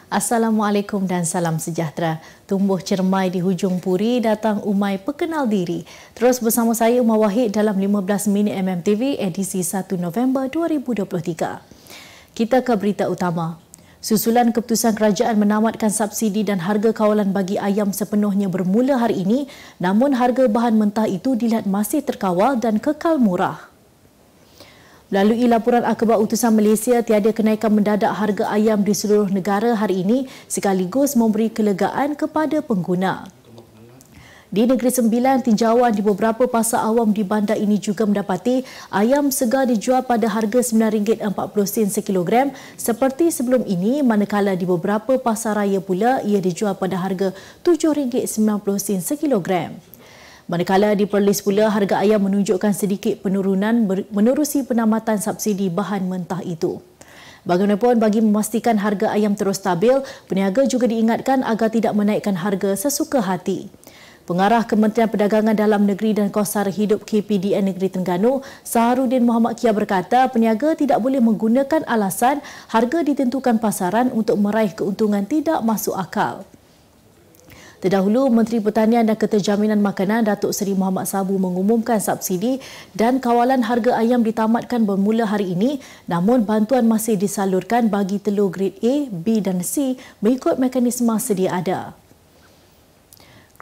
Assalamualaikum dan salam sejahtera. Tumbuh cermai di hujung puri, datang umai perkenal diri. Terus bersama saya Umar Wahid dalam 15 minit MMTV edisi 1 November 2023. Kita ke berita utama. Susulan keputusan kerajaan menamatkan subsidi dan harga kawalan bagi ayam sepenuhnya bermula hari ini, namun harga bahan mentah itu dilihat masih terkawal dan kekal murah. Melalui laporan akhbar utusan Malaysia, tiada kenaikan mendadak harga ayam di seluruh negara hari ini sekaligus memberi kelegaan kepada pengguna. Di Negeri Sembilan, tinjauan di beberapa pasar awam di bandar ini juga mendapati ayam segar dijual pada harga RM9.40 sekilogram seperti sebelum ini, manakala di beberapa pasar raya pula ia dijual pada harga RM7.90 sekilogram. Manakala di Perlis pula, harga ayam menunjukkan sedikit penurunan menerusi penamatan subsidi bahan mentah itu. Bagaimanapun, bagi memastikan harga ayam terus stabil, peniaga juga diingatkan agar tidak menaikkan harga sesuka hati. Pengarah Kementerian Perdagangan Dalam Negeri dan Kos Sara Hidup KPDN Negeri Terengganu, Saharuddin Muhammad Kia berkata, peniaga tidak boleh menggunakan alasan harga ditentukan pasaran untuk meraih keuntungan tidak masuk akal. Terdahulu, Menteri Pertanian dan Keterjaminan Makanan Datuk Seri Muhammad Sabu mengumumkan subsidi dan kawalan harga ayam ditamatkan bermula hari ini, namun bantuan masih disalurkan bagi telur grade A, B dan C mengikut mekanisme sedia ada.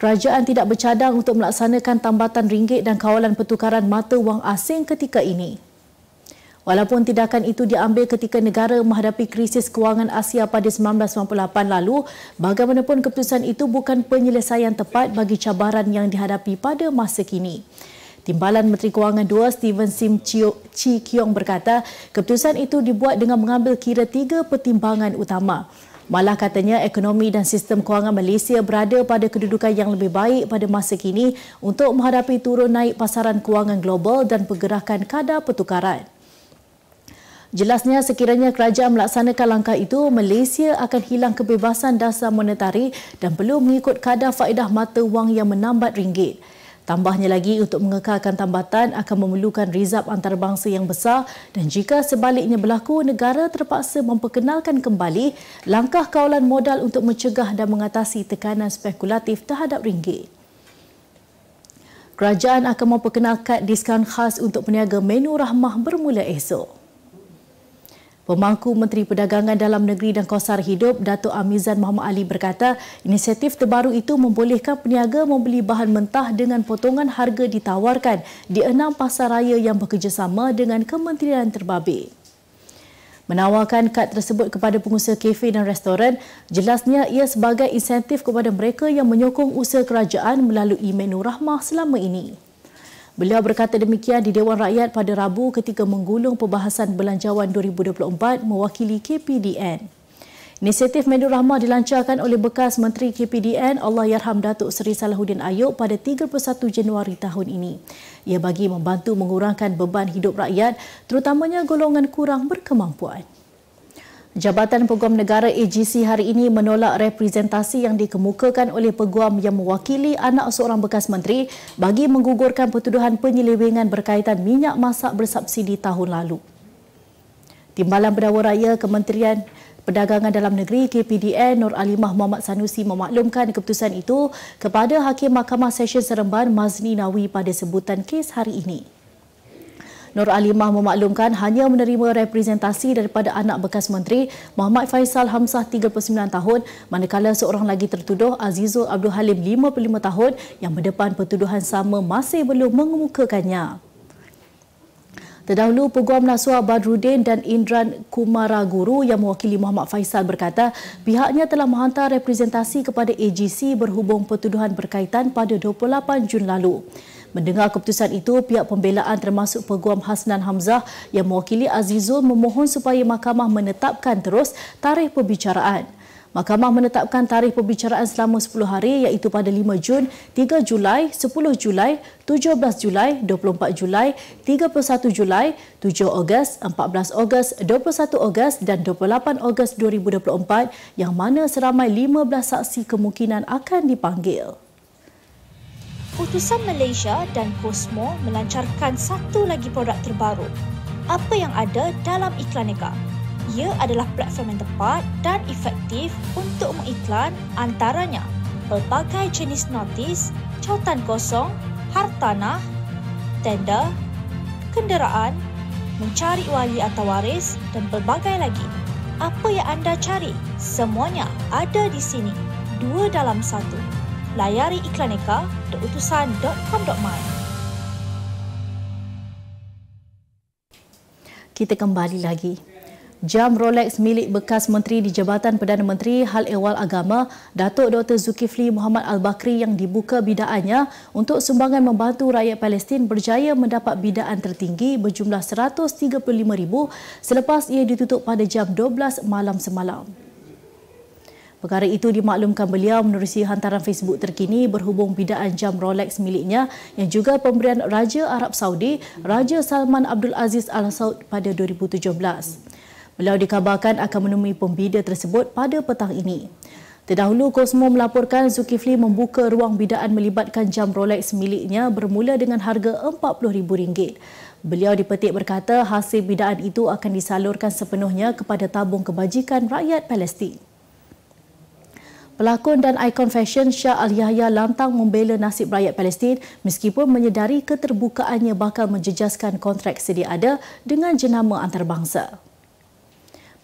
Kerajaan tidak bercadang untuk melaksanakan tambatan ringgit dan kawalan pertukaran mata wang asing ketika ini. Walaupun tindakan itu diambil ketika negara menghadapi krisis kewangan Asia pada 1998 lalu, bagaimanapun keputusan itu bukan penyelesaian tepat bagi cabaran yang dihadapi pada masa kini. Timbalan Menteri Kewangan 2 Steven Sim Chi Kiong berkata, keputusan itu dibuat dengan mengambil kira 3 pertimbangan utama. Malah katanya ekonomi dan sistem kewangan Malaysia berada pada kedudukan yang lebih baik pada masa kini untuk menghadapi turun naik pasaran kewangan global dan pergerakan kadar pertukaran. Jelasnya, sekiranya kerajaan melaksanakan langkah itu, Malaysia akan hilang kebebasan dasar monetari dan perlu mengikut kadar faedah mata wang yang menambat ringgit. Tambahnya lagi, untuk mengekalkan tambatan akan memerlukan rizab antarabangsa yang besar dan jika sebaliknya berlaku, negara terpaksa memperkenalkan kembali langkah kawalan modal untuk mencegah dan mengatasi tekanan spekulatif terhadap ringgit. Kerajaan akan memperkenalkan diskaun khas untuk peniaga menu rahmah bermula esok. Pemangku Menteri Perdagangan Dalam Negeri dan Kos Sara Hidup, Datuk Amizan Muhammad Ali berkata, inisiatif terbaru itu membolehkan peniaga membeli bahan mentah dengan potongan harga ditawarkan di 6 pasar raya yang bekerjasama dengan kementerian terbabit. Menawarkan kad tersebut kepada pengusaha kafe dan restoran, jelasnya ia sebagai insentif kepada mereka yang menyokong usaha kerajaan melalui menu rahmah selama ini. Beliau berkata demikian di Dewan Rakyat pada Rabu ketika menggulung perbahasan Belanjawan 2024 mewakili KPDN. Inisiatif menu rahmah dilancarkan oleh bekas Menteri KPDN Allahyarham Datuk Seri Salahuddin Ayub pada 31 Januari tahun ini. Ia bagi membantu mengurangkan beban hidup rakyat, terutamanya golongan kurang berkemampuan. Jabatan Peguam Negara AGC hari ini menolak representasi yang dikemukakan oleh peguam yang mewakili anak seorang bekas menteri bagi menggugurkan pertuduhan penyelewengan berkaitan minyak masak bersubsidi tahun lalu. Timbalan Pendakwa Raya Kementerian Perdagangan Dalam Negeri KPDN Nur Alimah Muhammad Sanusi memaklumkan keputusan itu kepada Hakim Mahkamah Session Seremban Mazni Nawi pada sebutan kes hari ini. Nur Alimah memaklumkan hanya menerima representasi daripada anak bekas menteri Muhammad Faisal Hamzah 39 tahun, manakala seorang lagi tertuduh Azizul Abdul Halim 55 tahun yang berdepan pertuduhan sama masih belum mengemukakannya. Terdahulu, Peguam Nasuha Badruddin dan Indran Kumaraguru yang mewakili Muhammad Faisal berkata pihaknya telah menghantar representasi kepada AGC berhubung pertuduhan berkaitan pada 28 Jun lalu. Mendengar keputusan itu, pihak pembelaan termasuk Peguam Hasnan Hamzah yang mewakili Azizul memohon supaya mahkamah menetapkan terus tarikh perbicaraan. Mahkamah menetapkan tarikh perbicaraan selama 10 hari iaitu pada 5 Jun, 3 Julai, 10 Julai, 17 Julai, 24 Julai, 31 Julai, 7 Ogos, 14 Ogos, 21 Ogos dan 28 Ogos 2024 yang mana seramai 15 saksi kemungkinan akan dipanggil. Utusan Malaysia dan Cosmo melancarkan satu lagi produk terbaru. Apa yang ada dalam iklan neka? ia adalah platform yang tepat dan efektif untuk mengiklan antaranya pelbagai jenis notis, cautan kosong, hartanah, tender, kenderaan, mencari wali atau waris dan pelbagai lagi. Apa yang anda cari? Semuanya ada di sini. 2 dalam 1. Layari iklaneka.utusan.com.my. Kita kembali lagi. Jam Rolex milik bekas Menteri di Jabatan Perdana Menteri Hal Ehwal Agama, Datuk Dr. Zulkifli Muhammad Al-Bakri yang dibuka bidaannya untuk sumbangan membantu rakyat Palestin berjaya mendapat bidaan tertinggi berjumlah 135,000 selepas ia ditutup pada jam 12 malam semalam. Perkara itu dimaklumkan beliau menerusi hantaran Facebook terkini berhubung bidaan jam Rolex miliknya yang juga pemberian Raja Arab Saudi, Raja Salman Abdul Aziz Al Saud pada 2017. Beliau dikabarkan akan menemui pembida tersebut pada petang ini. Terdahulu, Kosmo melaporkan Zulkifli membuka ruang bidaan melibatkan jam Rolex miliknya bermula dengan harga RM40,000. Beliau dipetik berkata hasil bidaan itu akan disalurkan sepenuhnya kepada tabung kebajikan rakyat Palestin. Pelakon dan ikon fashion Shah Al-Yahya lantang membela nasib rakyat Palestin meskipun menyedari keterbukaannya bakal menjejaskan kontrak sedia ada dengan jenama antarabangsa.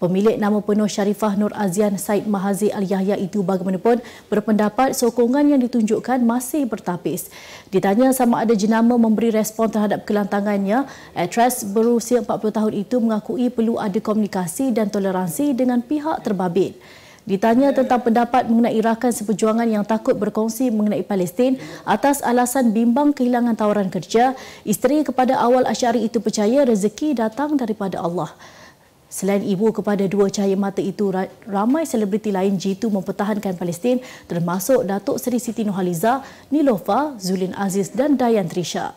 Pemilik nama penuh Sharifah Nur Azian Said Mahazi Al-Yahya itu bagaimanapun berpendapat sokongan yang ditunjukkan masih bertapis. Ditanya sama ada jenama memberi respon terhadap kelantangannya, aktris berusia 40 tahun itu mengakui perlu ada komunikasi dan toleransi dengan pihak terbabit. Ditanya tentang pendapat mengenai rakan seperjuangan yang takut berkongsi mengenai Palestin atas alasan bimbang kehilangan tawaran kerja, isteri kepada Awal Asy'ari itu percaya rezeki datang daripada Allah. Selain ibu kepada dua cahaya mata itu, ramai selebriti lain jitu mempertahankan Palestin termasuk Datuk Seri Siti Nurhaliza, Nilofa, Zulin Aziz dan Dayan Trisha.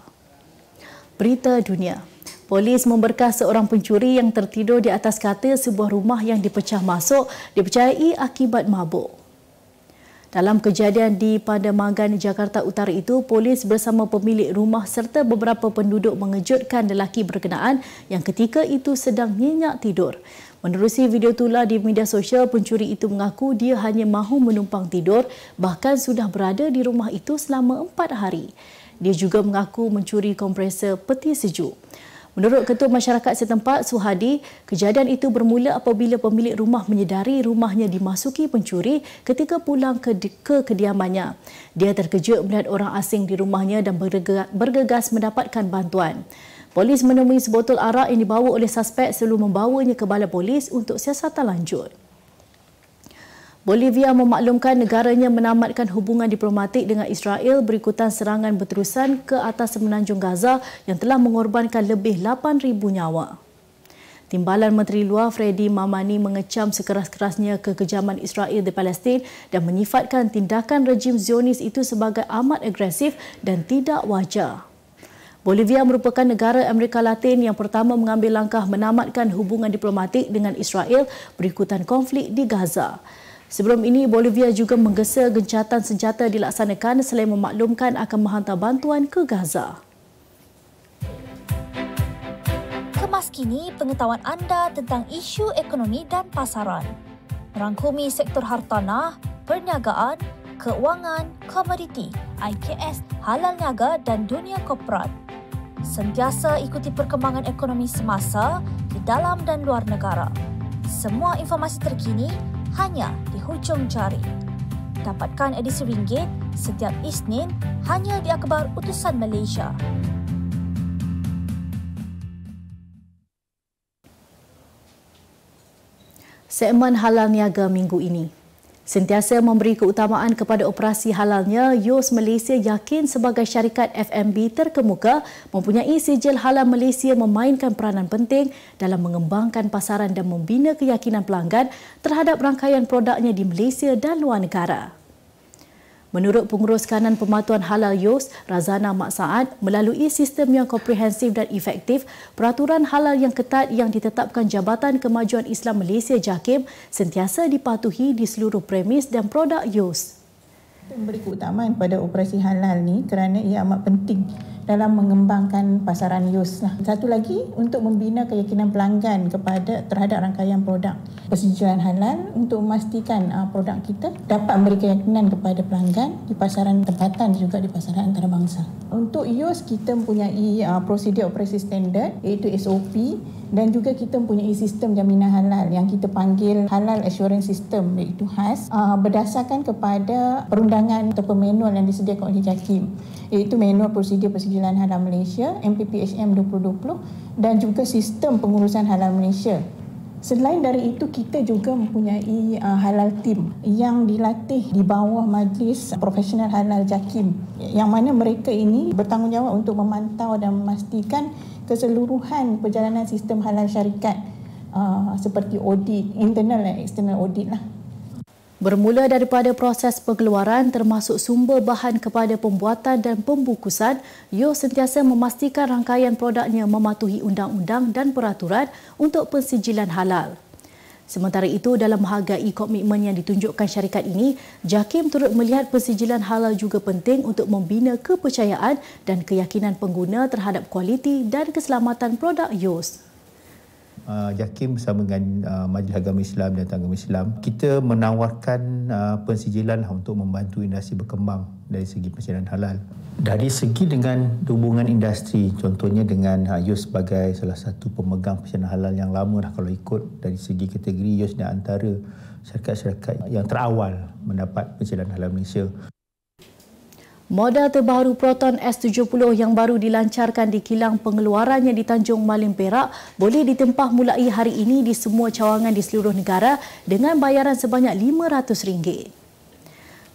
Berita dunia. Polis memberkas seorang pencuri yang tertidur di atas katil sebuah rumah yang dipecah masuk dipercayai akibat mabuk. Dalam kejadian di Pademangan, Jakarta Utara itu, polis bersama pemilik rumah serta beberapa penduduk mengejutkan lelaki berkenaan yang ketika itu sedang nyenyak tidur. Menerusi video tular di media sosial, pencuri itu mengaku dia hanya mahu menumpang tidur, bahkan sudah berada di rumah itu selama 4 hari. Dia juga mengaku mencuri kompresor peti sejuk. Menurut Ketua Masyarakat setempat, Suhadi, kejadian itu bermula apabila pemilik rumah menyedari rumahnya dimasuki pencuri ketika pulang ke kediamannya. Dia terkejut melihat orang asing di rumahnya dan bergegas mendapatkan bantuan. Polis menemui sebotol arak yang dibawa oleh suspek sebelum membawanya ke balai polis untuk siasatan lanjut. Bolivia memaklumkan negaranya menamatkan hubungan diplomatik dengan Israel berikutan serangan berterusan ke atas semenanjung Gaza yang telah mengorbankan lebih 8,000 nyawa. Timbalan Menteri Luar Freddy Mamani mengecam sekeras-kerasnya kekejaman Israel di Palestin dan menyifatkan tindakan rejim Zionis itu sebagai amat agresif dan tidak wajar. Bolivia merupakan negara Amerika Latin yang pertama mengambil langkah menamatkan hubungan diplomatik dengan Israel berikutan konflik di Gaza. Sebelum ini, Bolivia juga menggesa gencatan senjata dilaksanakan selain memaklumkan akan menghantar bantuan ke Gaza. Kemas kini pengetahuan anda tentang isu ekonomi dan pasaran. Merangkumi sektor hartanah, perniagaan, keuangan, komoditi, IKS, halal niaga dan dunia korporat. Sentiasa ikuti perkembangan ekonomi semasa di dalam dan luar negara. Semua informasi terkini hanya di hujung jari. Dapatkan edisi ringgit setiap Isnin hanya di Akhbar Utusan Malaysia. Segmen Halal Niaga minggu ini. Sentiasa memberi keutamaan kepada operasi halalnya, Yos Malaysia yakin sebagai syarikat FMB terkemuka mempunyai sijil halal Malaysia memainkan peranan penting dalam mengembangkan pasaran dan membina keyakinan pelanggan terhadap rangkaian produknya di Malaysia dan luar negara. Menurut Pengurus Kanan Pematuhan Halal Yos, Razana Mak Saad, melalui sistem yang komprehensif dan efektif, peraturan halal yang ketat yang ditetapkan Jabatan Kemajuan Islam Malaysia JAKIM sentiasa dipatuhi di seluruh premis dan produk Yos. Kita memberi keutamaan pada operasi halal ni kerana ia amat penting dalam mengembangkan pasaran YOS. Satu lagi, untuk membina keyakinan pelanggan terhadap rangkaian produk persetujuan halal untuk memastikan produk kita dapat memberi keyakinan kepada pelanggan di pasaran tempatan dan juga di pasaran antarabangsa. Untuk YOS, kita mempunyai prosedur operasi standard iaitu SOP, dan juga kita mempunyai sistem jaminan halal yang kita panggil Halal Assurance System iaitu HAS, berdasarkan kepada perundangan atau manual yang disediakan oleh JAKIM iaitu Manual Prosedur Persetujuan Halal Malaysia MPPHM 2020 dan juga Sistem Pengurusan Halal Malaysia. Selain dari itu, kita juga mempunyai halal team yang dilatih di bawah Majlis Profesional Halal JAKIM, yang mana mereka ini bertanggungjawab untuk memantau dan memastikan keseluruhan perjalanan sistem halal syarikat seperti audit, internal dan external audit lah. Bermula daripada proses pengeluaran termasuk sumber bahan kepada pembuatan dan pembungkusan, YOS sentiasa memastikan rangkaian produknya mematuhi undang-undang dan peraturan untuk pensijilan halal. Sementara itu, dalam menghargai komitmen yang ditunjukkan syarikat ini, JAKIM turut melihat pensijilan halal juga penting untuk membina kepercayaan dan keyakinan pengguna terhadap kualiti dan keselamatan produk YOS. JAKIM bersama dengan Majlis Agama Islam dan Agama Islam, kita menawarkan pensijilan untuk membantu industri berkembang dari segi pensijilan halal. Dari segi dengan hubungan industri, contohnya dengan YOS sebagai salah satu pemegang pensijilan halal yang lama kalau ikut dari segi kategori YOS dan antara syarikat-syarikat yang terawal mendapat pensijilan halal Malaysia. Model terbaru Proton S70 yang baru dilancarkan di kilang pengeluarannya di Tanjung Malim, Perak boleh ditempah mulai hari ini di semua cawangan di seluruh negara dengan bayaran sebanyak RM500.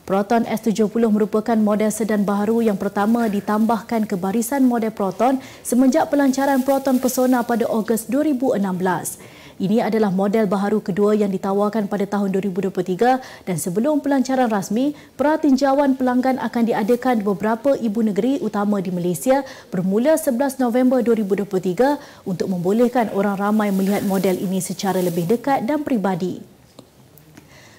Proton S70 merupakan model sedan baru yang pertama ditambahkan ke barisan model Proton semenjak pelancaran Proton Persona pada Ogos 2016. Ini adalah model baharu kedua yang ditawarkan pada tahun 2023 dan sebelum pelancaran rasmi, pratinjauan pelanggan akan diadakan di beberapa ibu negeri utama di Malaysia bermula 11 November 2023 untuk membolehkan orang ramai melihat model ini secara lebih dekat dan peribadi.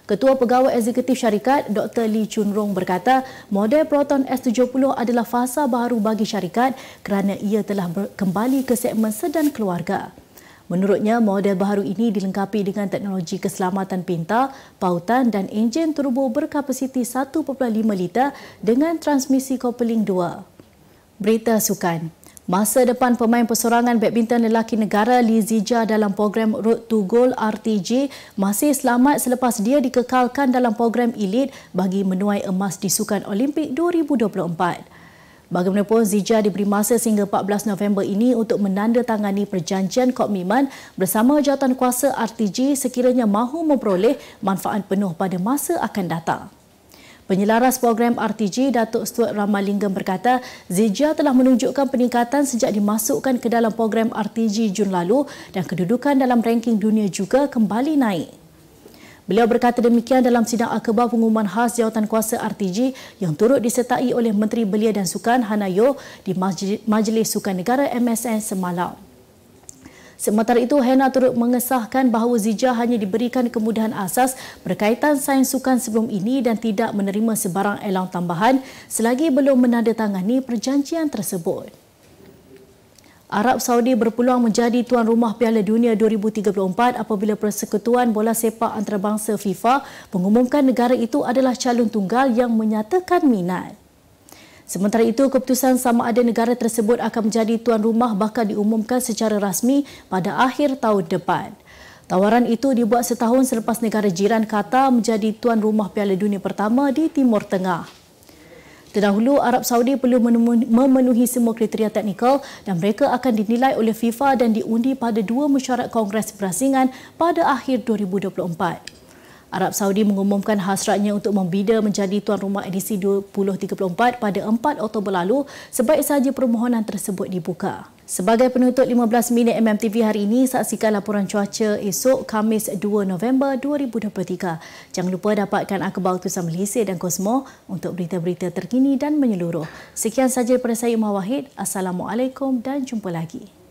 Ketua Pegawai Eksekutif Syarikat, Dr. Lee Chun Rong berkata, model Proton S70 adalah fasa baharu bagi syarikat kerana ia telah kembali ke segmen sedan keluarga. Menurutnya, model baharu ini dilengkapi dengan teknologi keselamatan pintar, pautan dan enjin turbo berkapasiti 1.5 liter dengan transmisi coupling 2. Berita sukan. Masa depan pemain persorangan badminton lelaki negara Lee Zijia dalam program Road to Gold RTJ masih selamat selepas dia dikekalkan dalam program elit bagi menuai emas di Sukan Olimpik 2024. Bagaimanapun, Zijia diberi masa sehingga 14 November ini untuk menandatangani perjanjian komitmen bersama jawatankuasa RTJ sekiranya mahu memperoleh manfaat penuh pada masa akan datang. Penyelaras program RTJ, Datuk Stuart Ramalingam berkata, Zijia telah menunjukkan peningkatan sejak dimasukkan ke dalam program RTJ Jun lalu dan kedudukan dalam ranking dunia juga kembali naik. Beliau berkata demikian dalam sidang akhbar pengumuman khas jawatankuasa RTJ yang turut disertai oleh Menteri Belia dan Sukan Hannah Yeoh di Majlis Sukan Negara MSN semalam. Sementara itu, Hannah turut mengesahkan bahawa Zijia hanya diberikan kemudahan asas berkaitan sains sukan sebelum ini dan tidak menerima sebarang allowance tambahan selagi belum menandatangani perjanjian tersebut. Arab Saudi berpeluang menjadi tuan rumah Piala Dunia 2034 apabila Persekutuan Bola Sepak Antarabangsa FIFA mengumumkan negara itu adalah calon tunggal yang menyatakan minat. Sementara itu, keputusan sama ada negara tersebut akan menjadi tuan rumah bakal diumumkan secara rasmi pada akhir tahun depan. Tawaran itu dibuat setahun selepas negara jiran Qatar menjadi tuan rumah Piala Dunia pertama di Timur Tengah. Terdahulu, Arab Saudi perlu memenuhi semua kriteria teknikal dan mereka akan dinilai oleh FIFA dan diundi pada 2 mesyuarat Kongres Berasingan pada akhir 2024. Arab Saudi mengumumkan hasratnya untuk membida menjadi tuan rumah edisi 2034 pada 4 Oktober lalu sebaik sahaja permohonan tersebut dibuka. Sebagai penutup 15 minit MMTV hari ini, saksikan laporan cuaca esok Khamis 2 November 2023. Jangan lupa dapatkan akhbar utusan Malaysia dan Kosmo untuk berita-berita terkini dan menyeluruh. Sekian sahaja daripada saya, Umar Wahid. Assalamualaikum dan jumpa lagi.